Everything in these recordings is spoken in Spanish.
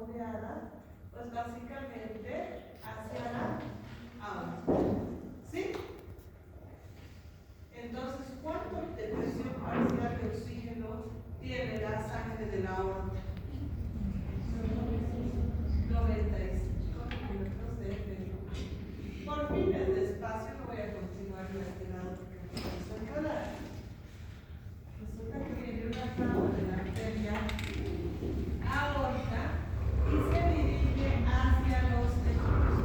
bordeada, pues básicamente hacia la aorta. ¿Sí? Entonces, ¿cuánto de presión parcial de oxígeno tiene la sangre de la aorta? 95 milímetros de mercurio. Por fines de espacio no voy a continuar investigando porque no vamos a enredar. Resulta que viene una trama de la arteria aorta y se dirige hacia los tejidos.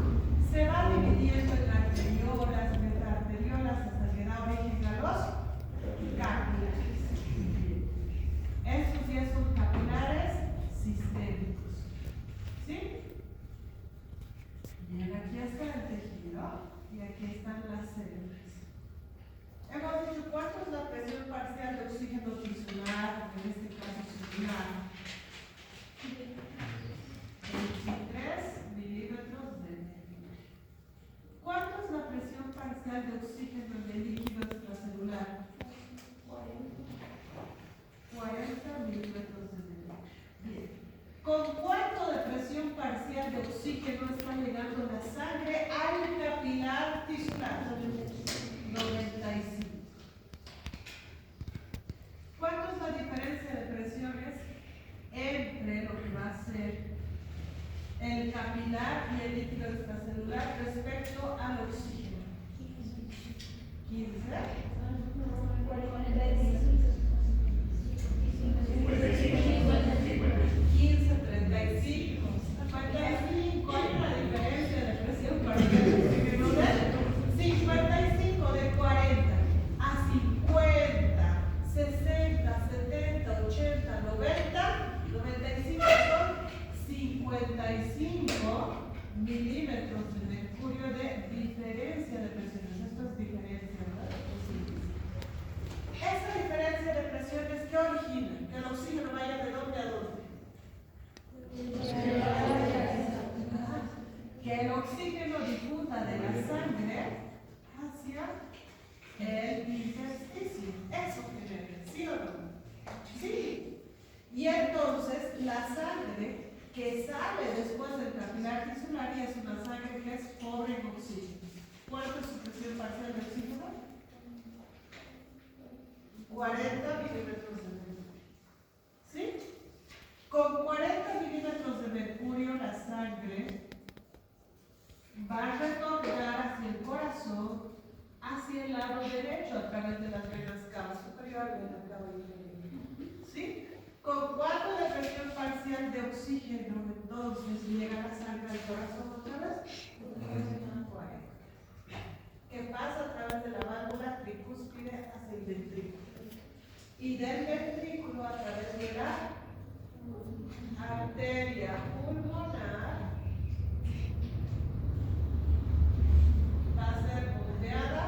Se va dividiendo en arteriolas, metaarteriolas hasta que da origen a los capilares. Estos ya son capilares sistémicos. ¿Sí? Bien, aquí está el tejido y aquí están las células. Hemos dicho cuánto es la presión parcial de oxígeno tisular, en este caso celular. 23 milímetros de mercurio. ¿Cuánto es la presión parcial de oxígeno en el líquido extracelular? 40 milímetros de mercurio. Bien. ¿Con cuánto de presión parcial de oxígeno está llegando la sangre al capilar tisular? 95. ¿Cuánto es la diferencia de presiones entre lo que va a ser el capilar y el líquido extracelular respecto al oxígeno? 15. 15, 35. 55. Hay una diferencia de presión parcial de oxígeno de 55 de 40 a 50, 60, 70, 80, 90, 95 son 55 milímetros de mercurio de diferencia de presiones. Esto es diferencia, ¿verdad? Esta diferencia de presiones, ¿qué origina? Que el oxígeno vaya de dónde a dónde. Que el oxígeno difunda de la sangre hacia el intersticio. Eso genera, ¿sí o no? Sí. Y entonces la sangre que sale después del capilar tisular es una sangre que es pobre en oxígeno. ¿Cuánto es su presión parcial de oxígeno? 40 milímetros de mercurio. ¿Sí? Con 40 milímetros de mercurio la sangre va a retornar hacia el corazón, hacia el lado derecho a través de las venas cava superior y vena cava inferior. ¿Sí? ¿Con cuánto de presión parcial de oxígeno entonces llega la sangre al corazón otra vez? 40. Que pasa a través de la válvula tricúspide hacia el ventrículo. Y del ventrículo a través de la arteria pulmonar va a ser bombeada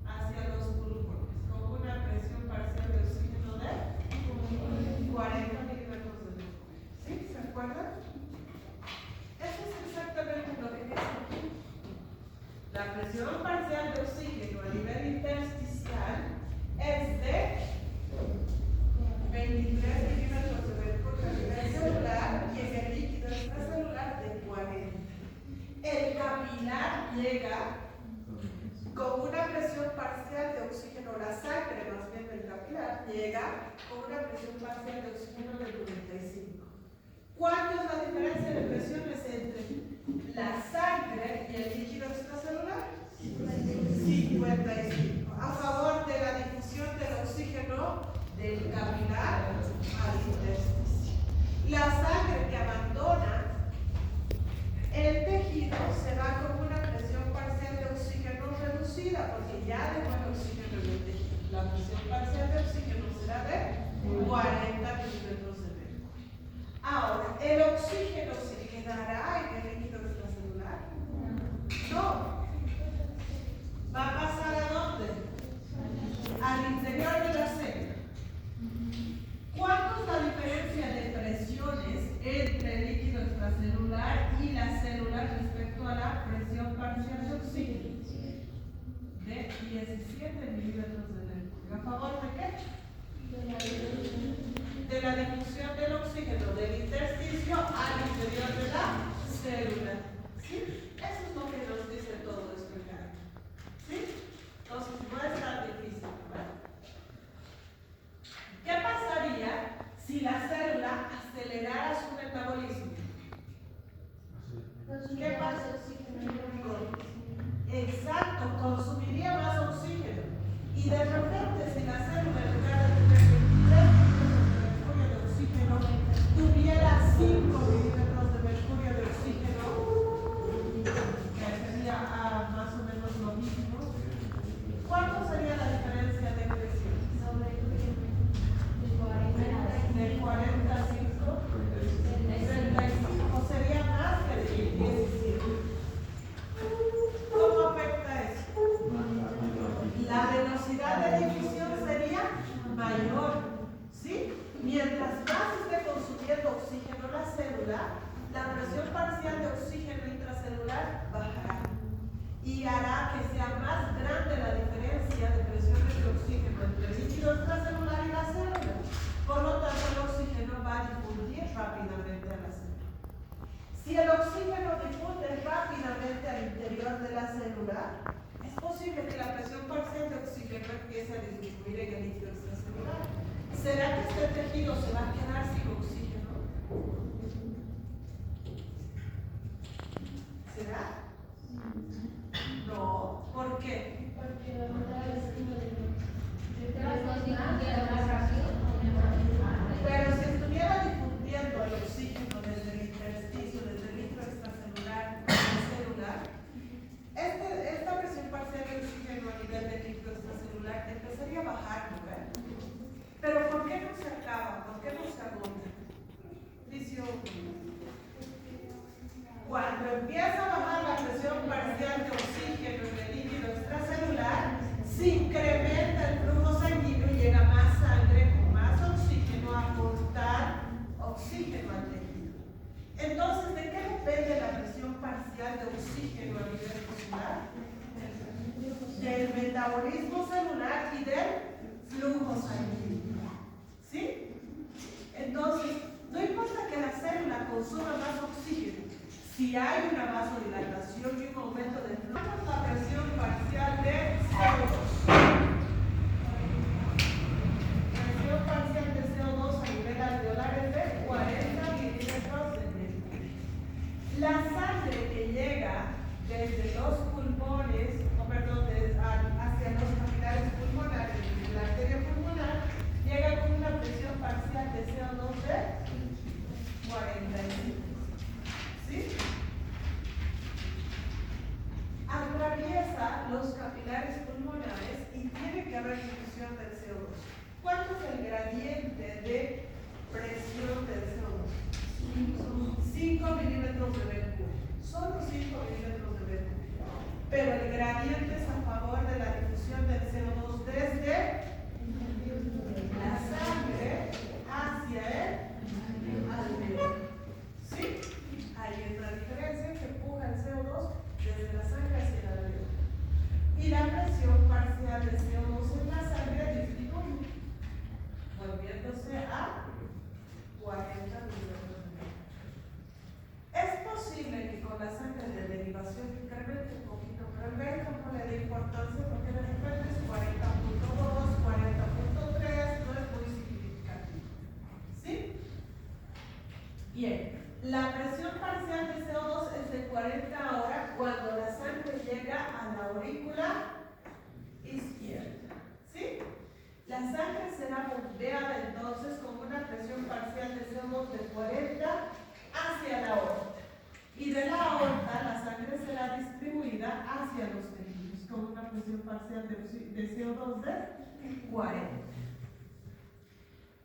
hacia los pulmones con una presión parcial de oxígeno de 40 milímetros de mercurio. ¿Sí? ¿Se acuerdan? Eso es exactamente lo que dice aquí. La presión parcial de oxígeno a nivel intersticial es de 23 milímetros de mercurio a nivel celular y en el líquido extracelular de 40. El capilar llega con una presión parcial de oxígeno, la sangre más bien del capilar llega con una presión parcial de oxígeno de 95. ¿Cuánto es la diferencia de presiones entre la sangre y el líquido extracelular? 55. A favor de la difusión del oxígeno del capilar al intersticio. La sangre que abandona el tejido se va con una presión parcial de oxígeno reducida porque ya dejó el oxígeno en el tejido. La presión parcial de oxígeno será de 40 milímetros de mercurio. Ahora, ¿el oxígeno se quedará en el líquido extracelular? No. ¿Va a pasar a dónde? Al interior de la célula. ¿Cuánto es la diferencia de presiones entre el líquido extracelular y la célula respecto a la presión parcial de oxígeno? De 17 milímetros de mercurio. ¿A favor de qué? De la difusión del oxígeno del intersticio célula. ¿Sí? Eso es lo que nos dice todo esto acá. ¿Sí? Entonces no es tan difícil, ¿verdad? ¿Qué pasaría si la célula acelerara su metabolismo? ¿Qué pasa? Exacto, consumiría más oxígeno. Y de repente, si la célula en lugar de tener 23 milímetros de mercurio de oxígeno, tuviera 5 milímetros de mercurio de oxígeno, que sería más o menos lo mismo, ¿cuánto sería la diferencia de presión? De 45, 35, sería más que de 17. ¿Cómo afecta eso? La velocidad de difusión sería mayor, ¿sí? Mientras más esté consumiendo oxígeno la célula, la presión parcial de oxígeno intracelular bajará y hará que sea más grande la diferencia de presiones de oxígeno entre el líquido extracelular y la célula. Por lo tanto, el oxígeno va a difundir rápidamente a la célula. Si el oxígeno difunde rápidamente al interior de la célula, es posible que la presión parcial de oxígeno empiece a disminuir en el líquido extracelular. ¿Será que este tejido se va a quedar sin oxígeno? ¿Será? No. ¿Por qué? Porque la materia es Pero si estuviera difundiendo el oxígeno desde el intersticio, desde el líquido extracelular a la célula, esta presión parcial de oxígeno a nivel del líquido extracelular empezaría a bajar, ¿no ven? Pero ¿por qué no se acaba? ¿Por qué no se agota? Dice cuando empieza a bajar la presión parcial de oxígeno en el líquido extracelular, se incrementa el flujo sanguíneo y llega más sangre con más oxígeno a aportar oxígeno al tejido. Entonces, ¿de qué depende la presión parcial de oxígeno a nivel celular? Del metabolismo celular y del flujo sanguíneo. ¿Sí? Entonces, no importa que la célula consuma más oxígeno, si hay una vasodilatación y un aumento de flujo, la presión parcial de CO2. Presión parcial de CO2 a nivel alveolar es de 40 milímetros de mercurio. La sangre que llega desde los pulmones, hacia los capilares pulmonares, desde la arteria pulmonar, llega con una presión parcial de CO2 de 45. ¿Sí? Atraviesa los capilares pulmonares y tiene que haber difusión del CO2. ¿Cuánto es el gradiente de presión del CO2? 5 milímetros de mercurio. Solo 5 milímetros de mercurio. Pero el gradiente es a favor de la difusión del CO2 desde la sangre hacia el alveolo. ¿Sí? Hay una diferencia que empuja el CO2 desde la sangre hacia el alveolo. Y la presión parcial de CO2 en la sangre disminuye, volviéndose a 40 milímetros de mercurio. Es posible que con la sangre de derivación incremente un poquito, pero el médico no le dé importancia porque de repente es 40.2, 40.3, no es muy significativo. ¿Sí? Bien. La presión parcial de CO2 es de 40 ahora cuando la sangre llega a la aurícula izquierda. ¿Sí? La sangre será bombeada entonces con una presión parcial de CO2 de 40 hacia la aorta. Y de la aorta la sangre será distribuida hacia los tejidos con una presión parcial de CO2 de 40.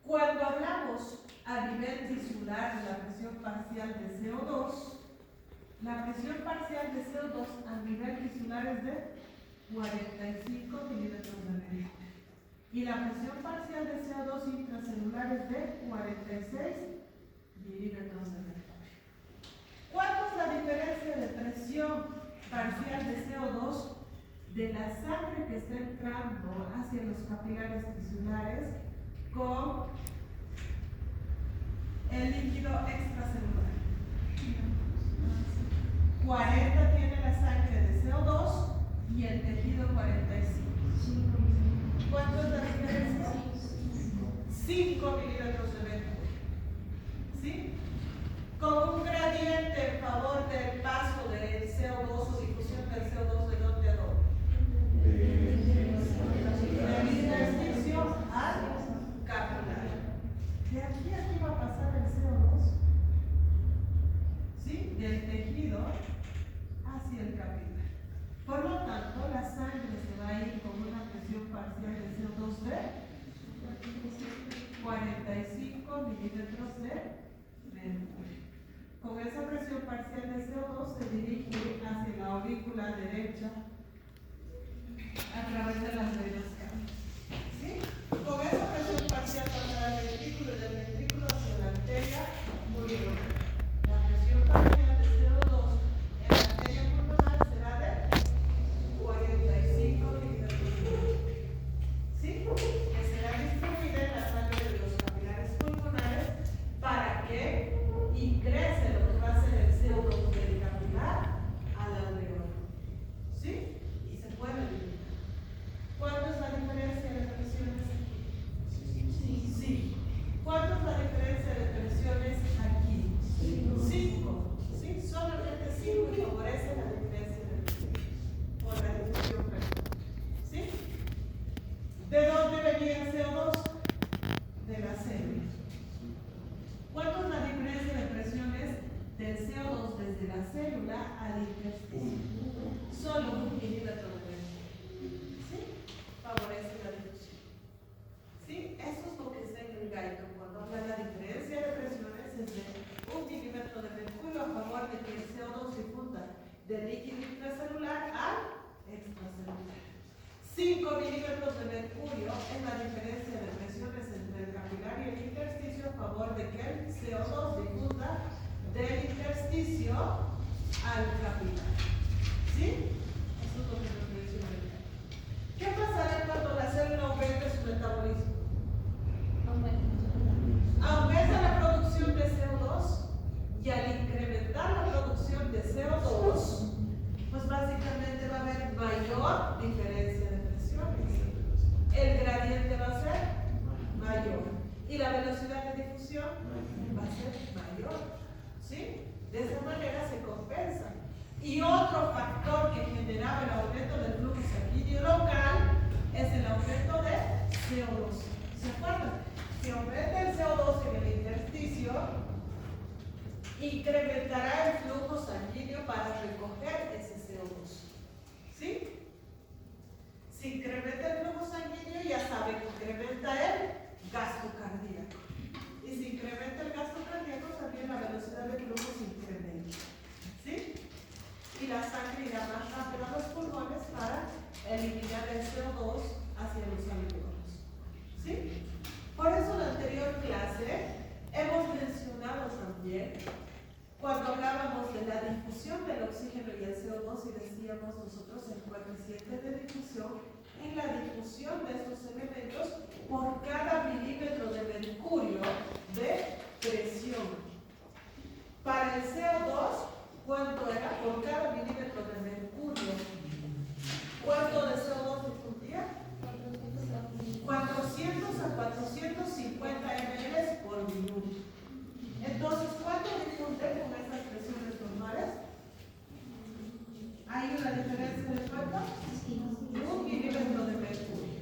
Cuando hablamos a nivel tisular de la presión parcial de CO2, la presión parcial de CO2 a nivel tisular es de 45 milímetros de mercurio. Y la presión parcial de CO2 intracelular es de 46 milímetros de mercurio. ¿Cuánto es la diferencia de presión parcial de CO2 de la sangre que está entrando hacia los capilares tisulares con el líquido extracelular? 40 tiene la sangre de CO2 y el tejido 45. ¿Cuánto es la diferencia? 5 milímetros de mercurio. ¿Sí? Con un gradiente en favor del paso del CO2 o difusión del CO2 de dónde a dónde. Del intersticio al capilar. De aquí a aquí va a pasar el CO2. ¿Sí? Del tejido hacia el capilar. Por lo tanto, la sangre se va a ir con una presión parcial de CO2 de 45 milímetros de mercurio. Con esa presión parcial de CO2 se dirige hacia la aurícula derecha a través de las venas cavadas. ¿Sí? Con esa presión parcial pasará del ventrículo y del ventrículo hacia la arteria pulmonar. La presión parcial de CO2 en la arteria pulmonar será de 45 milímetros de mercurio. ¿Sí? Que será distribuida en la sangre de los capilares pulmonares para que ingrese lo que va a ser el CO2 del capilar al alveolo. ¿Sí? Y se puede eliminar. ¿Cuánto es la diferencia de presiones aquí? Sí. ¿Cuánto es la diferencia de presiones aquí? 5. ¿Sí? Solamente 5 favorece la diferencia de presión por la difusión perfecta. ¿Sí? ¿De dónde venía el CO2? De la célula. ¿Cuánto es la diferencia de presiones del CO2 desde la célula al intersticio? Solo 1 milímetro de mercurio. ¿Sí? Favorece la difusión. ¿Sí? Eso es lo que está en el Guyton. Cuando habla de la diferencia de presiones es de 1 milímetro de mercurio a favor de que el CO2 difunda del líquido intracelular al extracelular. 5 milímetros de mercurio es la diferencia de presiones entre el capilar y el intersticio a favor de que el CO2 difunda del intersticio al capilar. ¿Sí? Eso es lo que nos menciona el Guyton. ¿Qué pasará cuando la célula aumente su metabolismo? Aumenta la producción de CO2 y al incrementar la producción de CO2, pues básicamente va a haber mayor diferencia de presiones. El gradiente va a ser mayor y la velocidad de difusión va a ser mayor. ¿Sí? De esa manera se compensa. Y otro factor que generaba el aumento del flujo sanguíneo local es el aumento de CO2. ¿Se acuerdan? Si aumenta el CO2 en el intersticio, incrementará el flujo sanguíneo para recoger ese CO2. ¿Sí? Si incrementa el flujo sanguíneo, ya saben que incrementa el gasto cardíaco. Y si incrementa el gasto cardíaco, también la velocidad del flujo se incrementa. ¿Sí? Y la sangre irá más rápido a los pulmones para eliminar el CO2 hacia los alveolos. ¿Sí? Por eso en la anterior clase hemos mencionado también cuando hablábamos de la difusión del oxígeno y el CO2 y decíamos nosotros el coeficiente de difusión en la difusión de estos elementos por cada milímetro de mercurio de presión. Para el CO2, ¿cuánto era por cada milímetro de mercurio? ¿Cuánto de CO2 difundía? 400 a 450 ml por minuto. Entonces, ¿cuánto difunde con estas presiones normales? ¿Hay una diferencia de cuánto? 1 milímetro de mercurio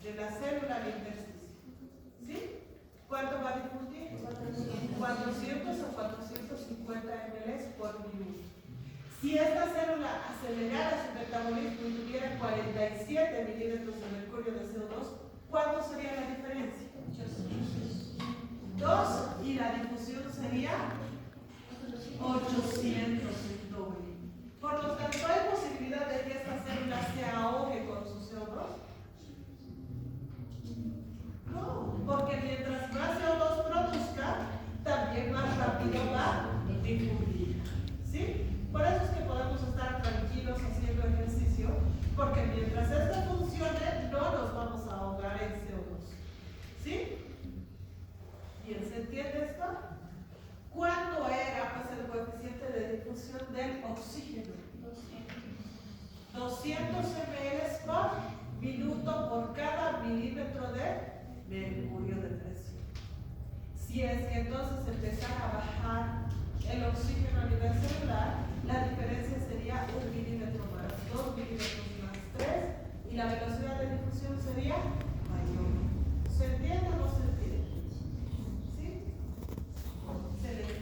de la célula al intersticio. ¿Sí? ¿Cuánto va a difundir? 400 a 450 ml por minuto. Si esta célula acelerara su metabolismo y tuviera 47 milímetros de mercurio de CO2, ¿cuánto sería la diferencia? 2, y la difusión sería 800 el doble. Por lo tanto, ¿hay posibilidad de que esta célula se ahogue con su CO2? No, porque mientras más CO2 produzca, también más rápido va a difundir. ¿Sí? Por eso es que podemos estar tranquilos haciendo ejercicio, porque mientras esto funcione, no nos vamos a ahogar en CO2. ¿Sí? ¿Bien se entiende esto? ¿Cuánto era encontramos el coeficiente de difusión del oxígeno. 200 ml por minuto por cada milímetro de mercurio de presión. Si es que entonces empezara a bajar el oxígeno a nivel celular, la diferencia sería 1 milímetro más, 2 milímetros más, 3, y la velocidad de difusión sería mayor. ¿Se entiende o no se entiende? ¿Sí? ¿Se entiende?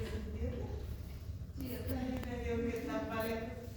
Sí, Dios, que tan vale.